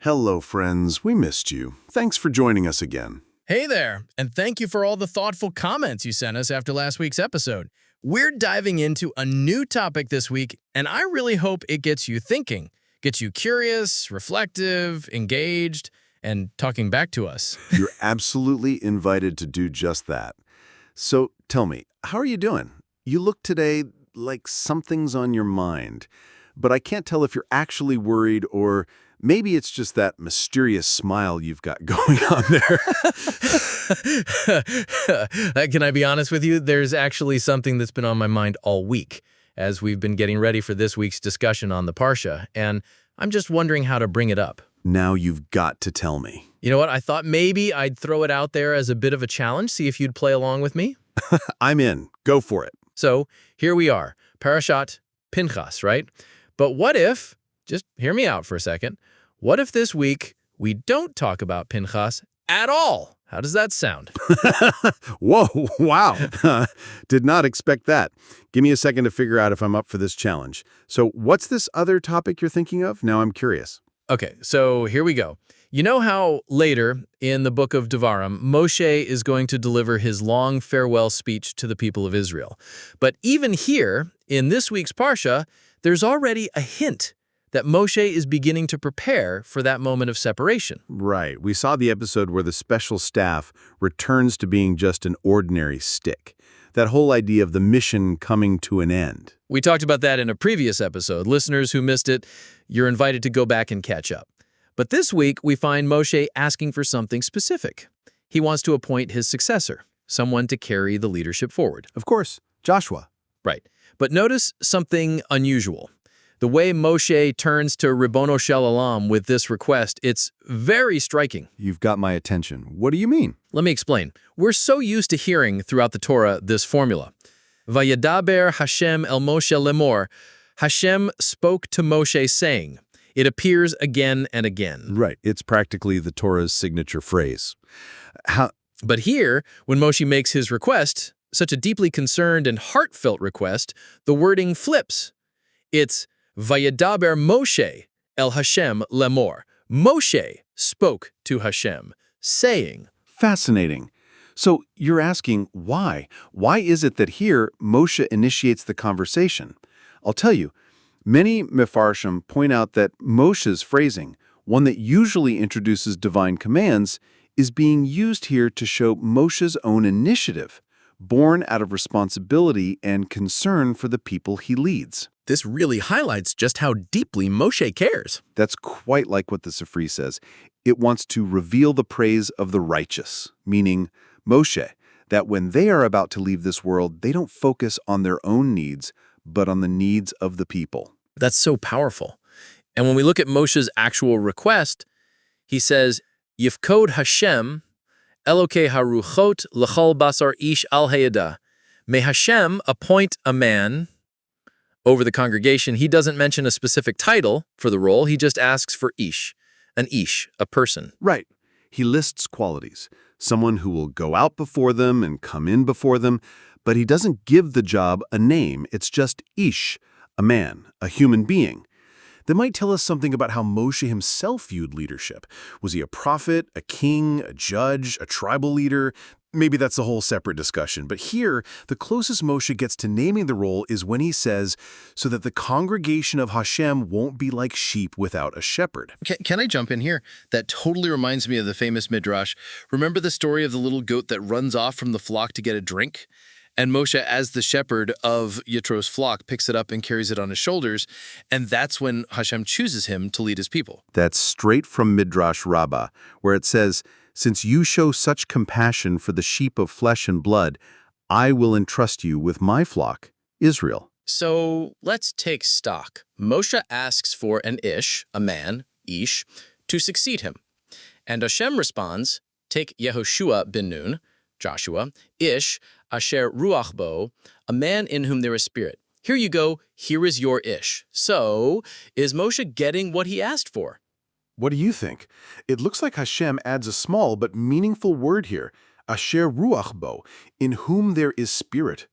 Hello, friends. We missed you. Thanks for joining us again. Hey there, and thank you for all the thoughtful comments you sent us after last week's episode. We're diving into a new topic this week, and I really hope it gets you thinking, gets you curious, reflective, engaged, and talking back to us. You're absolutely invited to do just that. So tell me, how are you doing? You look today like something's on your mind, but I can't tell if you're actually worried or maybe it's just that mysterious smile you've got going on there. Can I be honest with you? There's actually something that's been on my mind all week as we've been getting ready for this week's discussion on the Parsha, and I'm just wondering how to bring it up. Now you've got to tell me. You know what? I thought maybe I'd throw it out there as a bit of a challenge, see if you'd play along with me. I'm in. Go for it. So here we are, Parshat Pinchas, right? But what if, just hear me out for a second, what if this week we don't talk about Pinchas at all? How does that sound? Whoa, wow. Did not expect that. Give me a second to figure out if I'm up for this challenge. So what's this other topic you're thinking of? Now I'm curious. Okay, so here we go. You know how later in the book of Devarim, Moshe is going to deliver his long farewell speech to the people of Israel. But even here, in this week's Parsha, there's already a hint that Moshe is beginning to prepare for that moment of separation. Right. We saw the episode where the special staff returns to being just an ordinary stick. That whole idea of the mission coming to an end. We talked about that in a previous episode. Listeners who missed it, you're invited to go back and catch up. But this week, we find Moshe asking for something specific. He wants to appoint his successor, someone to carry the leadership forward. Of course, Joshua. Right. But notice something unusual. The way Moshe turns to Ribono Shel Olam with this request, it's very striking. You've got my attention. What do you mean? Let me explain. We're so used to hearing throughout the Torah this formula. Vayadaber HaShem el Moshe lemor. HaShem spoke to Moshe saying. It appears again and again. Right. It's practically the Torah's signature phrase. But here, when Moshe makes his request, such a deeply concerned and heartfelt request, the wording flips. It's Vayadaber Moshe el Hashem lemor. Moshe spoke to Hashem, saying. Fascinating. So you're asking why? Why is it that here Moshe initiates the conversation? I'll tell you. Many Mefarshim point out that Moshe's phrasing, one that usually introduces divine commands, is being used here to show Moshe's own initiative, born out of responsibility and concern for the people he leads. This really highlights just how deeply Moshe cares. That's quite like what the Sifri says. It wants to reveal the praise of the righteous, meaning Moshe, that when they are about to leave this world, they don't focus on their own needs, but on the needs of the people. That's so powerful. And when we look at Moshe's actual request, he says, Yifkod Hashem, Elokei haruchot l'chol basar ish al hayada. May Hashem appoint a man over the congregation. He doesn't mention a specific title for the role. He just asks for ish, a person. Right. He lists qualities. Someone who will go out before them and come in before them, but he doesn't give the job a name. It's just ish, a man, a human being. That might tell us something about how Moshe himself viewed leadership. Was he a prophet, a king, a judge, a tribal leader? Maybe that's a whole separate discussion. But here, the closest Moshe gets to naming the role is when he says, so that the congregation of Hashem won't be like sheep without a shepherd. Can I jump in here? That totally reminds me of the famous Midrash. Remember the story of the little goat that runs off from the flock to get a drink? And Moshe, as the shepherd of Yitro's flock, picks it up and carries it on his shoulders, and that's when Hashem chooses him to lead his people. That's straight from Midrash Rabbah, where it says, since you show such compassion for the sheep of flesh and blood, I will entrust you with my flock, Israel. So let's take stock. Moshe asks for an ish, a man, ish, to succeed him. And Hashem responds, take Yehoshua ben Nun, Joshua, ish, asher ruach bo, a man in whom there is spirit. Here you go, here is your ish. So, is Moshe getting what he asked for? What do you think? It looks like Hashem adds a small but meaningful word here, asher ruach bo, in whom there is spirit.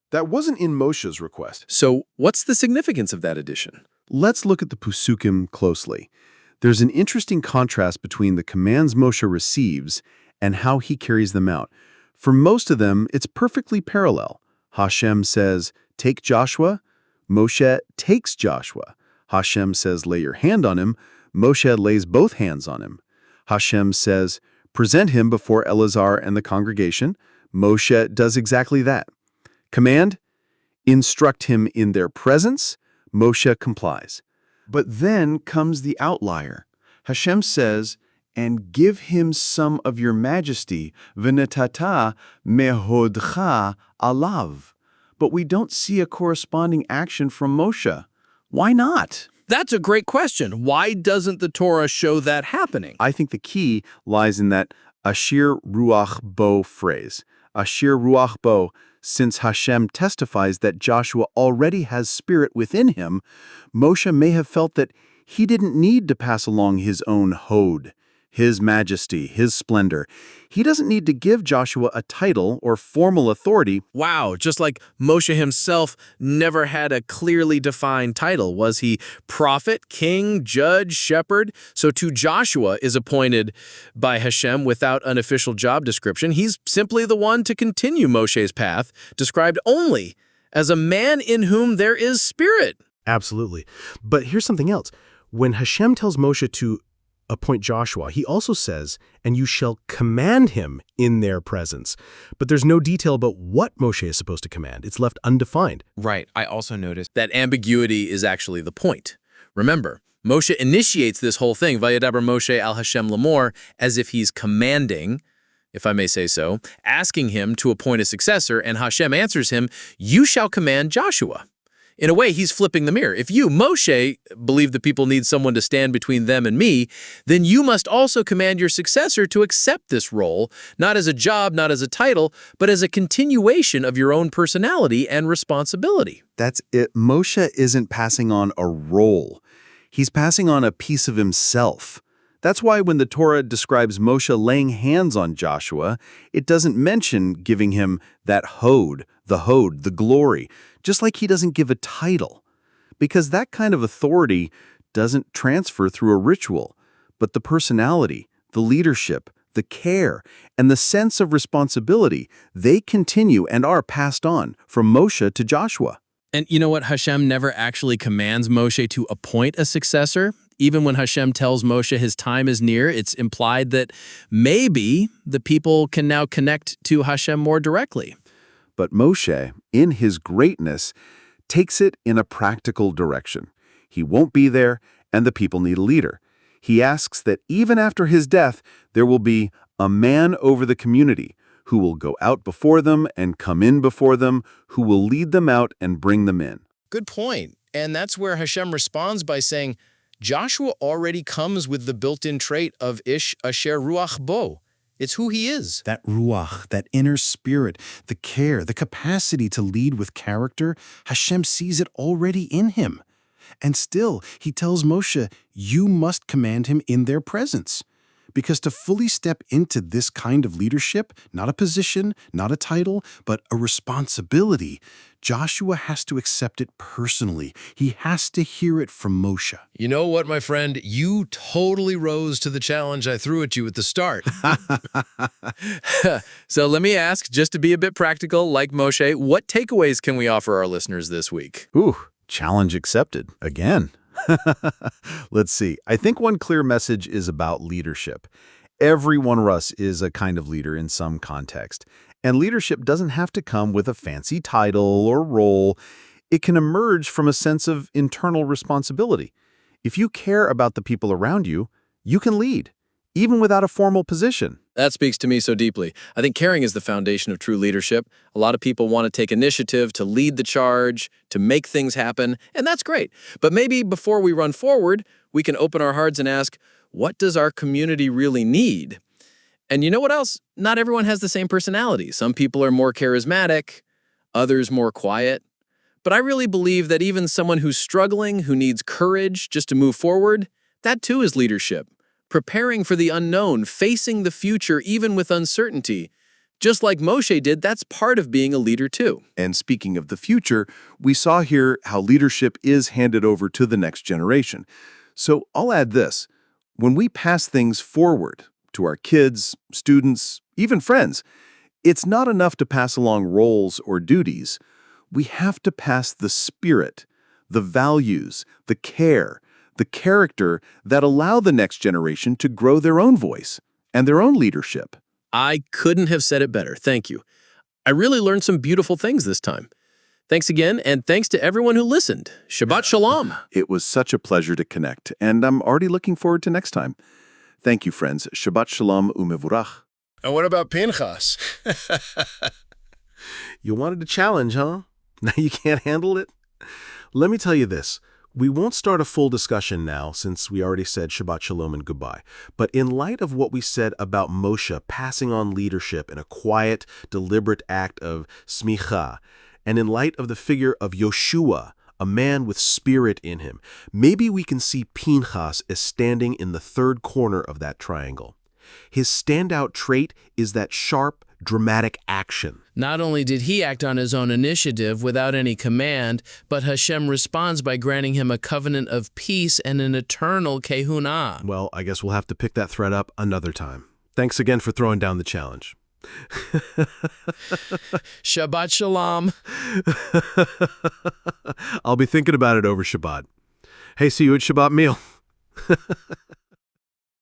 That wasn't in Moshe's request. So what's the significance of that addition? Let's look at the Pusukim closely. There's an interesting contrast between the commands Moshe receives and how he carries them out. For most of them, it's perfectly parallel. HaShem says, take Joshua. Moshe takes Joshua. HaShem says, lay your hand on him. Moshe lays both hands on him. HaShem says, present him before Eleazar and the congregation. Moshe does exactly that. Command, instruct him in their presence. Moshe complies. But then comes the outlier. Hashem says, and give him some of your majesty, v'netata mehodcha alav. But we don't see a corresponding action from Moshe. Why not? That's a great question. Why doesn't the Torah show that happening? I think the key lies in that Ashir Ruach Bo phrase. Ashir Ruach Bo, since Hashem testifies that Joshua already has spirit within him, Moshe may have felt that he didn't need to pass along his own hod, his majesty, his splendor. He doesn't need to give Joshua a title or formal authority. Wow, just like Moshe himself never had a clearly defined title. Was he prophet, king, judge, shepherd? So too Joshua is appointed by Hashem without an official job description. He's simply the one to continue Moshe's path, described only as a man in whom there is spirit. Absolutely. But here's something else. When Hashem tells Moshe to appoint Joshua, he also says, and you shall command him in their presence. But there's no detail about what Moshe is supposed to command. It's left undefined. Right. I also noticed That ambiguity is actually the point. Remember, Moshe initiates this whole thing, Vayedaber Moshe al Hashem lamor, as if he's commanding, if I may say so, asking him to appoint a successor, and Hashem answers him, you shall command Joshua. In a way, he's flipping the mirror. If you, Moshe, believe the people need someone to stand between them and me, then you must also command your successor to accept this role, not as a job, not as a title, but as a continuation of your own personality and responsibility. That's it. Moshe isn't passing on a role. He's passing on a piece of himself. That's why when the Torah describes Moshe laying hands on Joshua, it doesn't mention giving him that hod, the glory, just like he doesn't give a title. Because that kind of authority doesn't transfer through a ritual, but the personality, the leadership, the care, and the sense of responsibility, they continue and are passed on from Moshe to Joshua. And you know what? Hashem never actually commands Moshe to appoint a successor. Even when Hashem tells Moshe his time is near, it's implied that maybe the people can now connect to Hashem more directly. But Moshe, in his greatness, takes it in a practical direction. He won't be there, and the people need a leader. He asks that even after his death, there will be a man over the community who will go out before them and come in before them, who will lead them out and bring them in. Good point. And that's where Hashem responds by saying, Joshua already comes with the built-in trait of Ish Asher Ruach Bo. It's who he is. That ruach, that inner spirit, the care, the capacity to lead with character, Hashem sees it already in him. And still, he tells Moshe, you must command him in their presence. Because to fully step into this kind of leadership, not a position, not a title, but a responsibility, Joshua has to accept it personally. He has to hear it from Moshe. You know what, my friend? You totally rose to the challenge I threw at you at the start. So let me ask, just to be a bit practical, like Moshe, what takeaways can we offer our listeners this week? Ooh, challenge accepted. Again. Let's see. I think one clear message is about leadership. Every one of us is a kind of leader in some context. And leadership doesn't have to come with a fancy title or role. It can emerge from a sense of internal responsibility. If you care about the people around you, you can lead, even without a formal position. That speaks to me so deeply. I think caring is the foundation of true leadership. A lot of people want to take initiative, to lead the charge, to make things happen, and that's great. But maybe before we run forward, we can open our hearts and ask, what does our community really need? And you know what else? Not everyone has the same personality. Some people are more charismatic, others more quiet. But I really believe that even someone who's struggling, who needs courage just to move forward, that too is leadership. Preparing for the unknown, facing the future even with uncertainty. Just like Moshe did, that's part of being a leader too. And speaking of the future, we saw here how leadership is handed over to the next generation. So I'll add this. When we pass things forward to our kids, students, even friends, it's not enough to pass along roles or duties. We have to pass the spirit, the values, the care, the character that allow the next generation to grow their own voice and their own leadership. I couldn't have said it better. Thank you. I really learned some beautiful things this time. Thanks again, and thanks to everyone who listened. Shabbat Shalom. It was such a pleasure to connect, and I'm already looking forward to next time. Thank you, friends. Shabbat Shalom umevurach. And what about Pinchas? You wanted a challenge, huh? Now you can't handle it? Let me tell you this. We won't start a full discussion now, since we already said Shabbat Shalom and goodbye. But in light of what we said about Moshe passing on leadership in a quiet, deliberate act of smicha, and in light of the figure of Yoshua, a man with spirit in him, maybe we can see Pinchas as standing in the third corner of that triangle. His standout trait is that sharp, dramatic action. Not only did he act on his own initiative without any command, but HaShem responds by granting him a covenant of peace and an eternal kehunah. Well, I guess we'll have to pick that thread up another time. Thanks again for throwing down the challenge. Shabbat Shalom. I'll be thinking about it over Shabbat. Hey, see you at Shabbat meal.